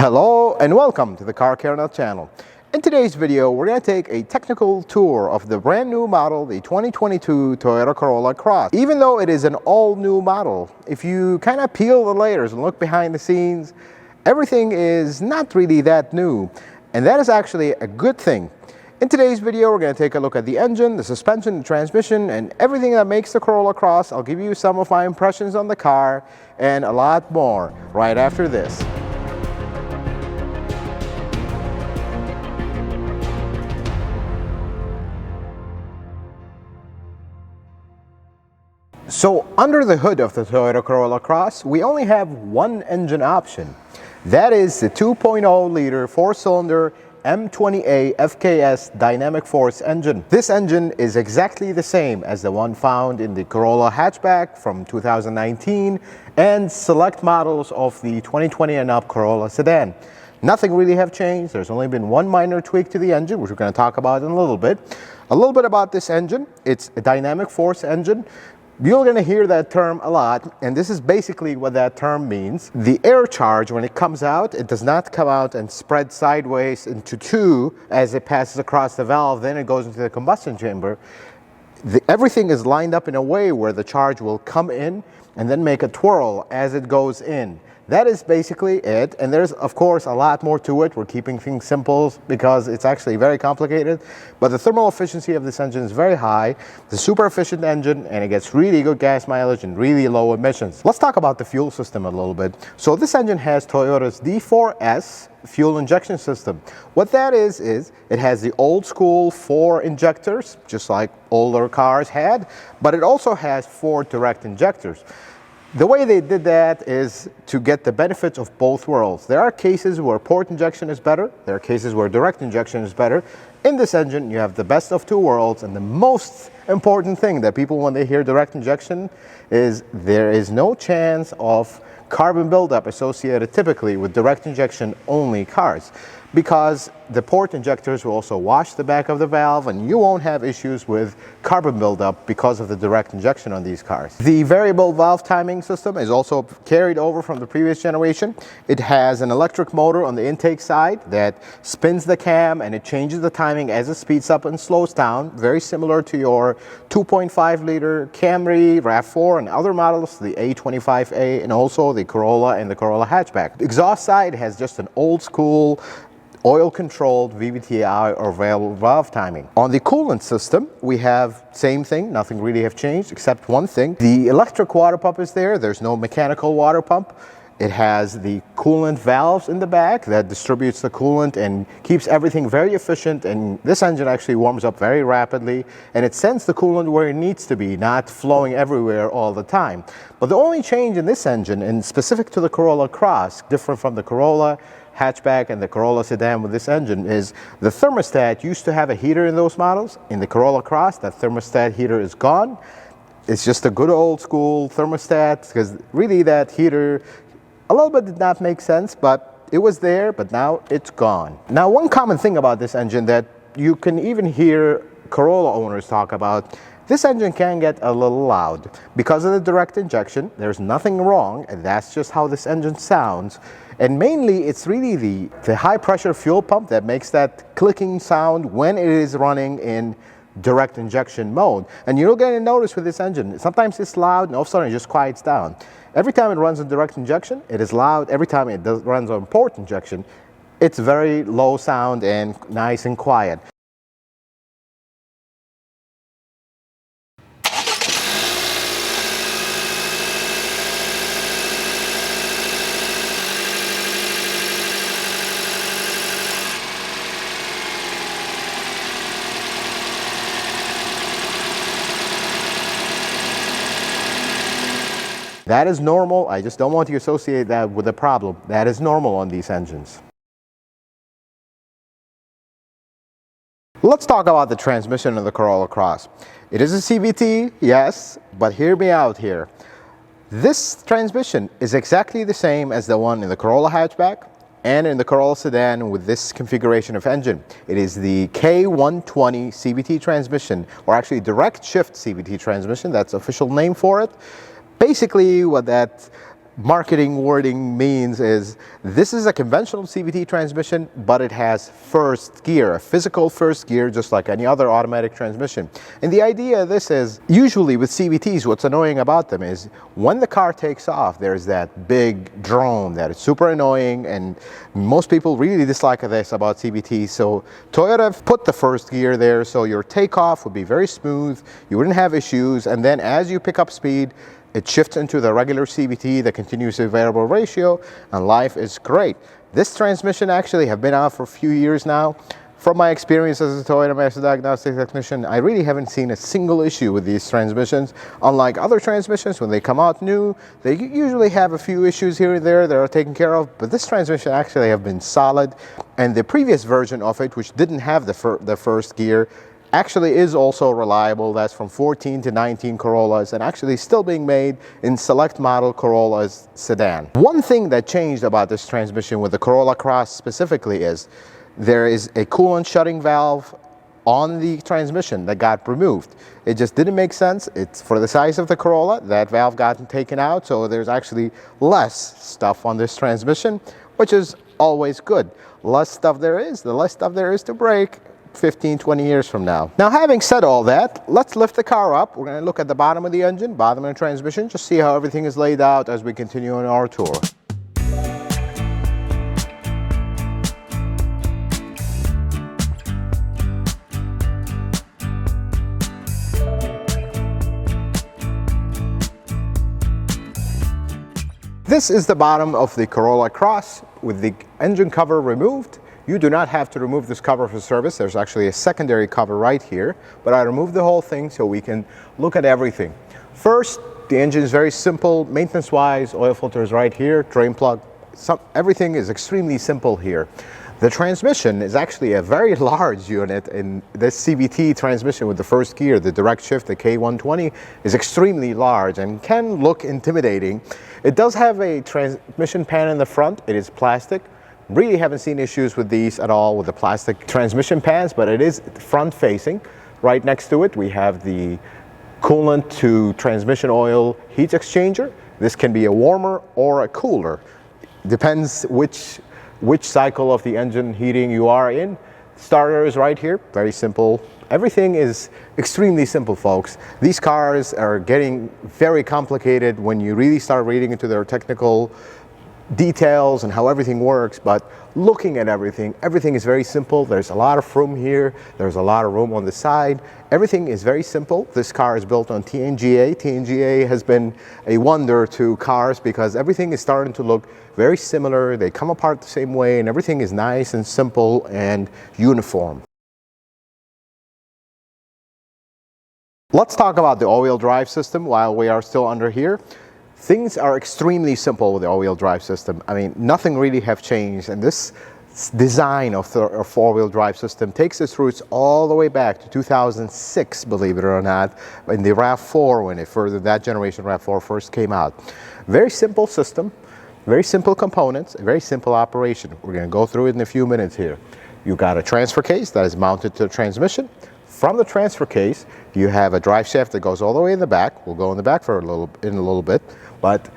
Hello and welcome to the Car Care Nut channel. In today's video, we're going to take a technical tour of the brand new model, the 2022 Toyota Corolla Cross. Even though it is an all-new model, if you kind of peel the layers and look behind the scenes, everything is not really that new. And that is actually a good thing. In today's video, we're going to take a look at the engine, the suspension, the transmission, and everything that makes the Corolla Cross. I'll give you some of my impressions on the car and a lot more right after this. So under the hood of the Toyota Corolla Cross, we only have one engine option. That is the 2.0-liter four-cylinder M20A FKS Dynamic Force engine. This engine is exactly the same as the one found in the Corolla hatchback from 2019 and select models of the 2020 and up Corolla sedan. Nothing really have changed. There's only been one minor tweak to the engine, which we're going to talk about in a little bit. A little bit about this engine. It's a dynamic force engine. You're going to hear that term a lot, and this is basically what that term means. The air charge, when it comes out, it does not come out and spread sideways into two as it passes across the valve, then it goes into the combustion chamber. Everything is lined up in a way where the charge will come in and then make a twirl as it goes in. That is basically it, and there's of course a lot more to it. We're keeping things simple because it's actually very complicated, but the thermal efficiency of this engine is very high. It's a super efficient engine and it gets really good gas mileage and really low emissions. Let's talk about the fuel system a little bit. So this engine has Toyota's D4S fuel injection system. What that is it has the old school 4 injectors, just like older cars had, but it also has 4 direct injectors. The way they did that is to get the benefits of both worlds. There are cases where port injection is better. There are cases where direct injection is better. In this engine, you have the best of two worlds, and the most important thing that people, when they hear direct injection, is there is no chance of carbon buildup associated typically with direct injection only cars, because the port injectors will also wash the back of the valve and you won't have issues with carbon buildup because of the direct injection on these cars. The variable valve timing system is also carried over from the previous generation. It has an electric motor on the intake side that spins the cam and it changes the timing as it speeds up and slows down, very similar to your 2.5-liter Camry, RAV4 and other models, the A25A and also the Corolla and the Corolla hatchback. The exhaust side has just an old school oil-controlled VVTi or variable valve timing. On the coolant system, we have same thing, nothing really have changed except one thing. The electric water pump is there. There's no mechanical water pump. It has the coolant valves in the back that distributes the coolant and keeps everything very efficient, and this engine actually warms up very rapidly and it sends the coolant where it needs to be, not flowing everywhere all the time. But the only change in this engine, and specific to the Corolla Cross, different from the Corolla hatchback and the Corolla sedan with this engine, is the thermostat used to have a heater in those models. In the Corolla Cross, that thermostat heater is gone. It's just a good old school thermostat, because really that heater a little bit did not make sense, but it was there, but now it's gone. Now, one common thing about this engine that you can even hear Corolla owners talk about, this engine can get a little loud. Because of the direct injection, there's nothing wrong, and that's just how this engine sounds. And mainly, it's really the high-pressure fuel pump that makes that clicking sound when it is running in direct injection mode. And you're going to notice with this engine, sometimes it's loud and all of a sudden it just quiets down. Every time it runs in direct injection, it is loud. Every time it runs on port injection, it's very low sound and nice and quiet. That is normal. I just don't want to associate that with a problem. That is normal on these engines. Let's talk about the transmission of the Corolla Cross. It is a CVT, yes, but hear me out here. This transmission is exactly the same as the one in the Corolla hatchback and in the Corolla sedan with this configuration of engine. It is the K120 CVT transmission, or actually direct shift CVT transmission. That's the official name for it. Basically what that marketing wording means is this is a conventional CVT transmission, but it has first gear, a physical first gear, just like any other automatic transmission. And the idea of this is, usually with CVTs, what's annoying about them is when the car takes off, there's that big drone that is super annoying, and most people really dislike this about CVTs. So Toyota put the first gear there, so your takeoff would be very smooth, you wouldn't have issues, and then as you pick up speed, it shifts into the regular CVT, the continuously variable ratio, and life is great. This transmission actually have been out for a few years now. From my experience as a Toyota Master Diagnostic Technician, I really haven't seen a single issue with these transmissions. Unlike other transmissions, when they come out new, they usually have a few issues here and there that are taken care of, but this transmission actually have been solid. And the previous version of it, which didn't have the first gear, actually is also reliable. That's from 14 to 19 Corollas, and actually still being made in select model Corollas sedan. One thing that changed about this transmission with the Corolla Cross specifically is there is a coolant shutting valve on the transmission that got removed. It just didn't make sense. It's for the size of the Corolla, that valve got taken out, so there's actually less stuff on this transmission, which is always good. Less stuff there is, the less stuff there is to break 15-20 years from now. Now, having said all that, let's lift the car up. We're going to look at the bottom of the engine, bottom of the transmission, just see how everything is laid out as we continue on our tour. This is the bottom of the Corolla Cross with the engine cover removed. You do not have to remove this cover for service. There's actually a secondary cover right here, but I removed the whole thing so we can look at everything. First, the engine is very simple maintenance-wise. Oil filter is right here, drain plug. Everything is extremely simple here. The transmission is actually a very large unit in this CVT transmission with the first gear. The direct shift, the K120, is extremely large and can look intimidating. It does have a transmission pan in the front. It is plastic. Really haven't seen issues with these at all with the plastic transmission pans, but it is front facing. Right next to it we have the coolant to transmission oil heat exchanger. This can be a warmer or a cooler. Depends which cycle of the engine heating you are in. Starter is right here, very simple. Everything is extremely simple, folks. These cars are getting very complicated when you really start reading into their technical details and how everything works, but looking at everything is very simple. There's a lot of room here. There's a lot of room on the side. Everything is very simple. This car is built on TNGA. TNGA has been a wonder to cars because everything is starting to look very similar. They come apart the same way and everything is nice and simple and uniform. Let's talk about the all-wheel drive system while we are still under here. Things are extremely simple with the all-wheel drive system. I mean, nothing really have changed, and this design of the four-wheel drive system takes its roots all the way back to 2006, believe it or not, in the RAV4 when that generation RAV4 first came out. Very simple system, very simple components, a very simple operation. We're going to go through it in a few minutes here. You've got a transfer case that is mounted to the transmission. From the transfer case, you have a drive shaft that goes all the way in the back. We'll go in the back in a little bit. But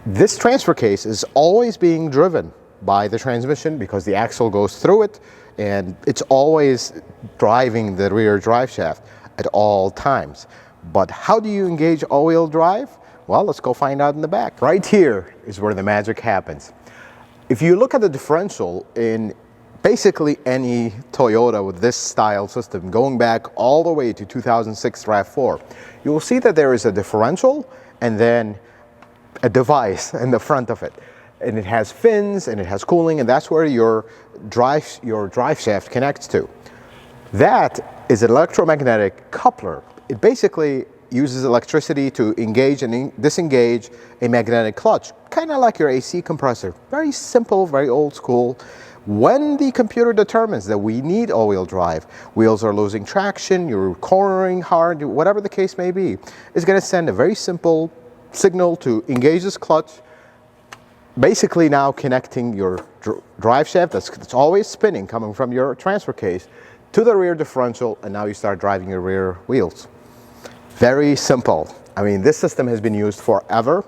this transfer case is always being driven by the transmission because the axle goes through it and it's always driving the rear drive shaft at all times. But how do you engage all-wheel drive? Well, let's go find out in the back. Right here is where the magic happens. If you look at the differential in basically any Toyota with this style system, going back all the way to 2006 RAV4, you will see that there is a differential and then a device in the front of it. And it has fins and it has cooling, and that's where your drive shaft connects to. That is an electromagnetic coupler. It basically uses electricity to engage and disengage a magnetic clutch, kind of like your AC compressor. Very simple, very old school. When the computer determines that we need all-wheel drive, wheels are losing traction, you're cornering hard, whatever the case may be, it's going to send a very simple signal to engage this clutch, basically now connecting your drive shaft that's always spinning coming from your transfer case to the rear differential, and now you start driving your rear wheels. Very simple. I mean, this system has been used forever.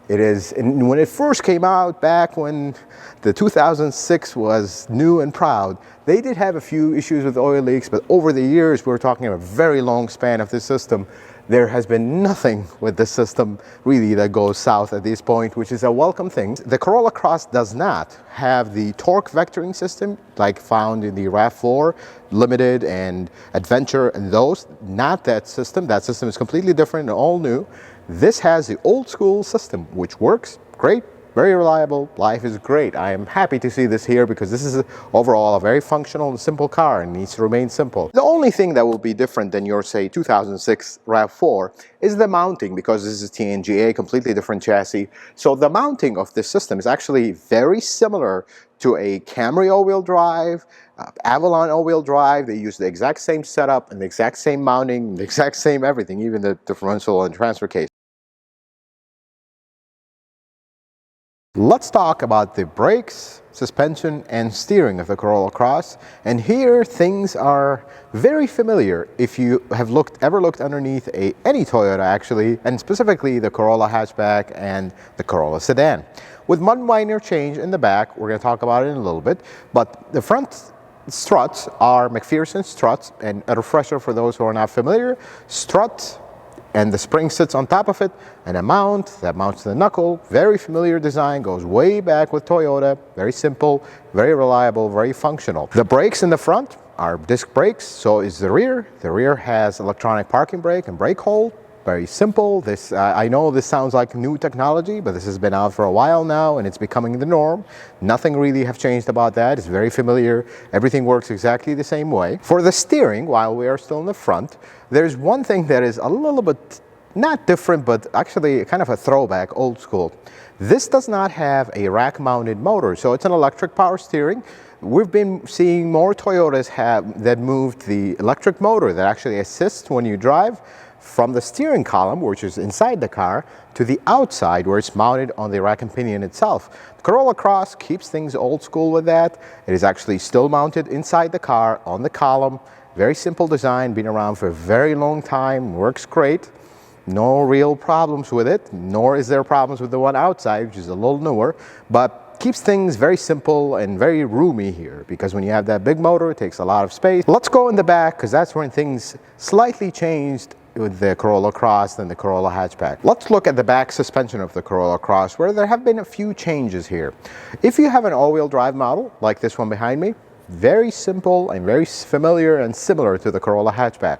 It is, and when it first came out back when the 2006 was new and proud, they did have a few issues with oil leaks, but over the years, we're talking a very long span of this system, there has been nothing with this system really that goes south at this point, which is a welcome thing. The Corolla Cross does not have the torque vectoring system like found in the RAV4 Limited and Adventure and those. Not that system. That system is completely different and all new. This has the old school system, which works great. Very reliable, life is great. I am happy to see this here because this is overall a very functional and simple car and needs to remain simple. The only thing that will be different than your, say, 2006 RAV4 is the mounting, because this is TNGA, completely different chassis. So the mounting of this system is actually very similar to a Camry all-wheel drive, Avalon all-wheel drive. They use the exact same setup and the exact same mounting, the exact same everything, even the differential and transfer case. Let's talk about the brakes, suspension, and steering of the Corolla Cross. And here things are very familiar if you have ever looked underneath any Toyota actually, and specifically the Corolla hatchback and the Corolla sedan. With one minor change in the back, we're going to talk about it in a little bit, but the front struts are McPherson struts, and a refresher for those who are not familiar, strut, and the spring sits on top of it, and a mount that mounts the knuckle. Very familiar design, goes way back with Toyota. Very simple, very reliable, very functional. The brakes in the front are disc brakes, so is the rear. The rear has electronic parking brake and brake hold. Very simple. This I know this sounds like new technology, but this has been out for a while now and it's becoming the norm. Nothing really have changed about that. It's very familiar. Everything works exactly the same way. For the steering, while we are still in the front, there's one thing that is a little bit not different, but actually kind of a throwback, old school. This does not have a rack-mounted motor, so it's an electric power steering. We've been seeing more Toyotas that moved the electric motor that actually assists when you drive from the steering column, which is inside the car, to the outside where it's mounted on the rack and pinion itself. The Corolla Cross keeps things old school with that. It is actually still mounted inside the car on the column. Very simple design, been around for a very long time, works great. No real problems with it, nor is there problems with the one outside, which is a little newer, but keeps things very simple and very roomy here, because when you have that big motor, it takes a lot of space. Let's go in the back, because that's when things slightly changed with the Corolla Cross than the Corolla hatchback. Let's look at the back suspension of the Corolla Cross, where there have been a few changes here. If you have an all-wheel drive model, like this one behind me, very simple and very familiar and similar to the Corolla hatchback.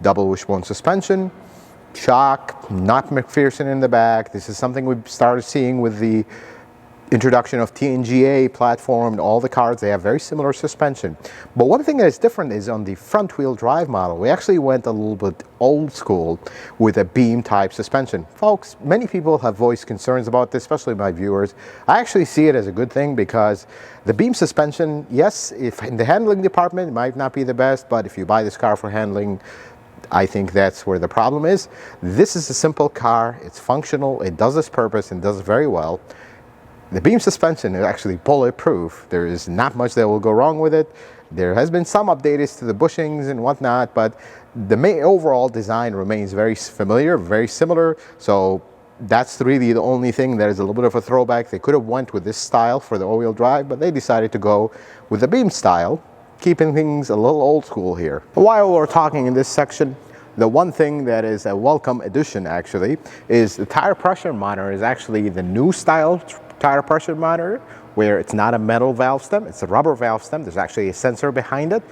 Double wishbone suspension, shock, not McPherson in the back. This is something we've started seeing with the introduction of TNGA platform and all the cars. They have very similar suspension. But one thing that is different is on the front wheel drive model, we actually went a little bit old school with a beam type suspension. Folks, many people have voiced concerns about this, especially my viewers. I actually see it as a good thing, because the beam suspension, yes, if in the handling department, it might not be the best, but if you buy this car for handling, I think that's where the problem is. This is a simple car, it's functional, it does its purpose and does it very well. The beam suspension is actually bulletproof. There is not much that will go wrong with it. There has been some updates to the bushings and whatnot, but the main overall design remains very familiar, very similar. So that's really the only thing that is a little bit of a throwback. They could have went with this style for the all-wheel drive, but they decided to go with the beam style, keeping things a little old school here. While we're talking in this section, the one thing that is a welcome addition actually is the tire pressure monitor is actually the new style tire pressure monitor, where it's not a metal valve stem, it's a rubber valve stem. There's actually a sensor behind it.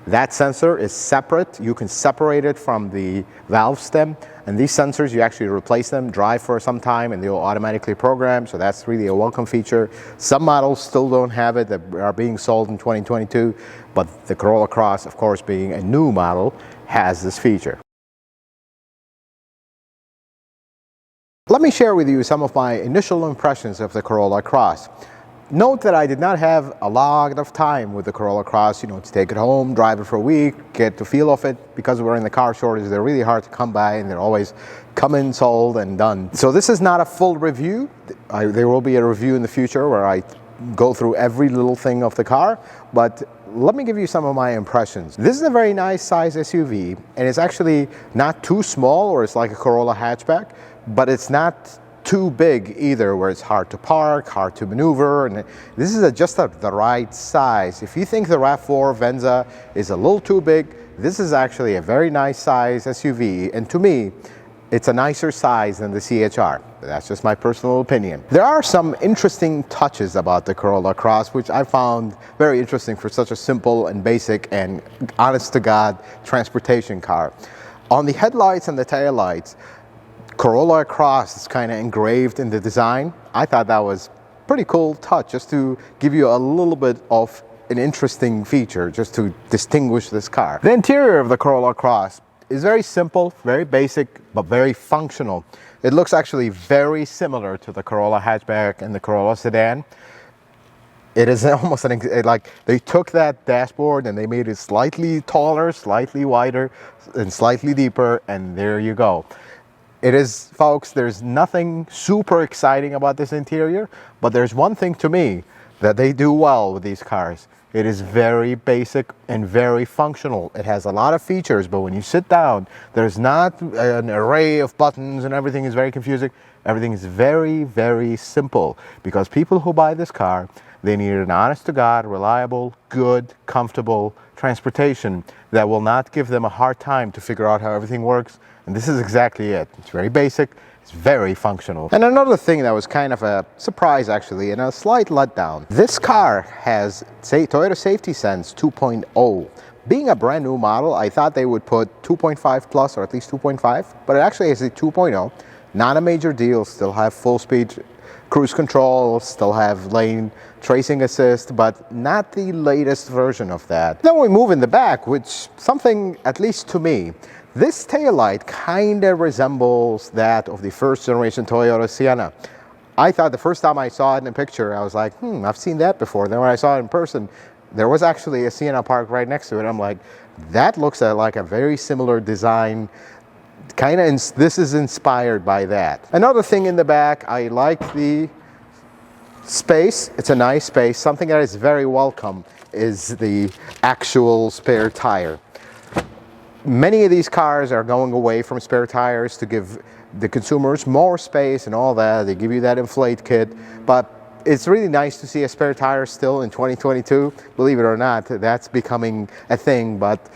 That sensor is separate. You can separate it from the valve stem, and these sensors, you actually replace them, drive for some time, and they'll automatically program. So that's really a welcome feature. Some models still don't have it that are being sold in 2022, but the Corolla Cross, of course, being a new model, has this feature. Let me share with you some of my initial impressions of the Corolla Cross. Note that I did not have a lot of time with the Corolla Cross, to take it home, drive it for a week, get the feel of it. Because we're in the car shortage, they're really hard to come by, and they're always come in, sold, and done. So this is not a full review. There will be a review in the future where I go through every little thing of the car, but let me give you some of my impressions. This is a very nice size SUV, and it's actually not too small, or it's like a Corolla hatchback, but it's not too big either, where it's hard to park, hard to maneuver, and this is just the right size. If you think the RAV4 Venza is a little too big, this is actually a very nice size SUV, and to me, it's a nicer size than the CHR. That's just my personal opinion. There are some interesting touches about the Corolla Cross, which I found very interesting for such a simple and basic and honest-to-God transportation car. On the headlights and the taillights, Corolla Cross is kind of engraved in the design. I thought that was pretty cool touch, just to give you a little bit of an interesting feature, just to distinguish this car. The interior of the Corolla Cross is very simple, very basic, but very functional. It looks actually very similar to the Corolla hatchback and the Corolla sedan. It is almost like they took that dashboard and they made it slightly taller, slightly wider, and slightly deeper, and there you go. It is, folks, there's nothing super exciting about this interior, but there's one thing to me that they do well with these cars. It is very basic and very functional. It has a lot of features, but when you sit down, there's not an array of buttons and everything is very confusing. Everything is very, very simple, because people who buy this car, they need an honest-to-God, reliable, good, comfortable transportation that will not give them a hard time to figure out how everything works. And this is exactly it. It's very basic, it's very functional. And another thing that was kind of a surprise actually, and a slight letdown. This car has Toyota Safety Sense 2.0. Being a brand new model, I thought they would put 2.5 plus, or at least 2.5, but it actually is a 2.0. Not a major deal, still have full speed cruise control, still have lane tracing assist, but not the latest version of that. Then we move in the back, which something, at least to me, this taillight kind of resembles that of the first generation Toyota Sienna. I thought the first time I saw it in a picture, I was like, I've seen that before. Then when I saw it in person, there was actually a Sienna parked right next to it. I'm like, that looks like a very similar design. This is inspired by that. Another thing in the back, I like the space. It's a nice space. Something that is very welcome is the actual spare tire. Many of these cars are going away from spare tires to give the consumers more space and all that. They give you that inflate kit, but it's really nice to see a spare tire still in 2022. Believe it or not, that's becoming a thing, but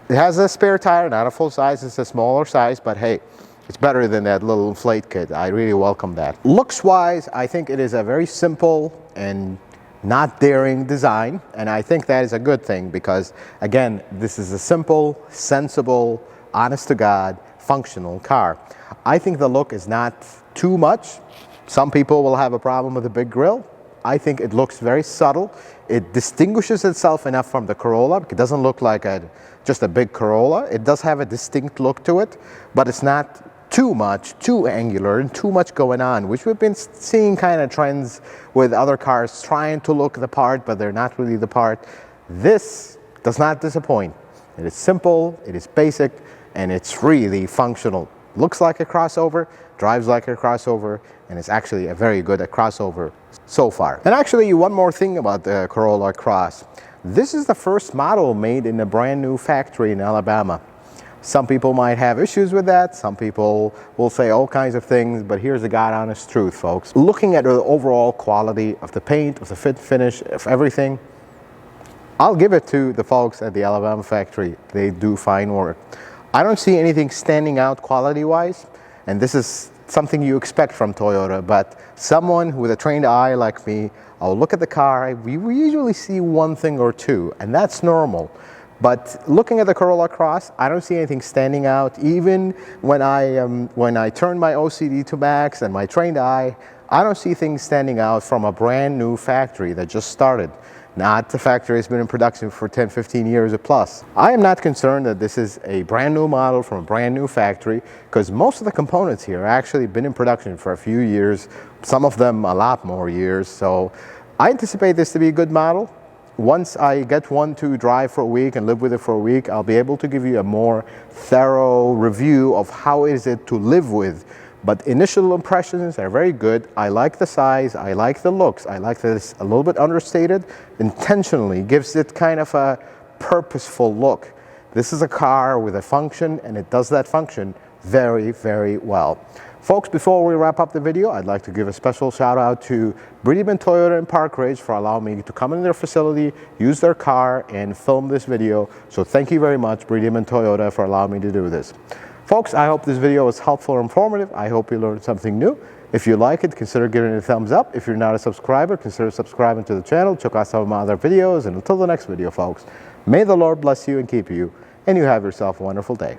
it has a spare tire, not a full size, it's a smaller size, but hey, it's better than that little inflate kit. I really welcome that. Looks wise, I think it is a very simple and not daring design, and I think that is a good thing, because again, this is a simple, sensible, honest-to-God, functional car. I think the look is not too much. Some people will have a problem with the big grille. I think it looks very subtle. It distinguishes itself enough from the Corolla. It doesn't look like just a big Corolla. It does have a distinct look to it, but it's not too much, too angular, and too much going on, which we've been seeing kind of trends with other cars trying to look the part, but they're not really the part. This does not disappoint. It is simple, it is basic, and it's really functional. Looks like a crossover, drives like a crossover, and it's actually a very good crossover so far. And actually, one more thing about the Corolla Cross. This is the first model made in a brand new factory in Alabama. Some people might have issues with that. Some people will say all kinds of things, but here's the God honest truth, folks. Looking at the overall quality of the paint, of the fit finish, of everything, I'll give it to the folks at the Alabama factory. They do fine work. I don't see anything standing out quality-wise, and this is something you expect from Toyota, but someone with a trained eye like me, I'll look at the car, we usually see one thing or two, and that's normal. But looking at the Corolla Cross, I don't see anything standing out. Even when I turn my OCD to max and my trained eye, I don't see things standing out from a brand new factory that just started. Not the factory has been in production for 10, 15 years or plus. I am not concerned that this is a brand new model from a brand new factory, because most of the components here have actually been in production for a few years, some of them a lot more years. So I anticipate this to be a good model. Once I get one to drive for a week and live with it for a week, I'll be able to give you a more thorough review of how is it to live with. But initial impressions are very good. I like the size, I like the looks, I like that it's a little bit understated, intentionally gives it kind of a purposeful look. This is a car with a function, and it does that function very, very well. Folks, before we wrap up the video, I'd like to give a special shout out to Breedman Toyota in Park Ridge for allowing me to come in their facility, use their car, and film this video. So thank you very much, Breedman Toyota, for allowing me to do this. Folks, I hope this video was helpful or informative. I hope you learned something new. If you like it, consider giving it a thumbs up. If you're not a subscriber, consider subscribing to the channel. Check out some of my other videos. And until the next video, folks, may the Lord bless you and keep you, and you have yourself a wonderful day.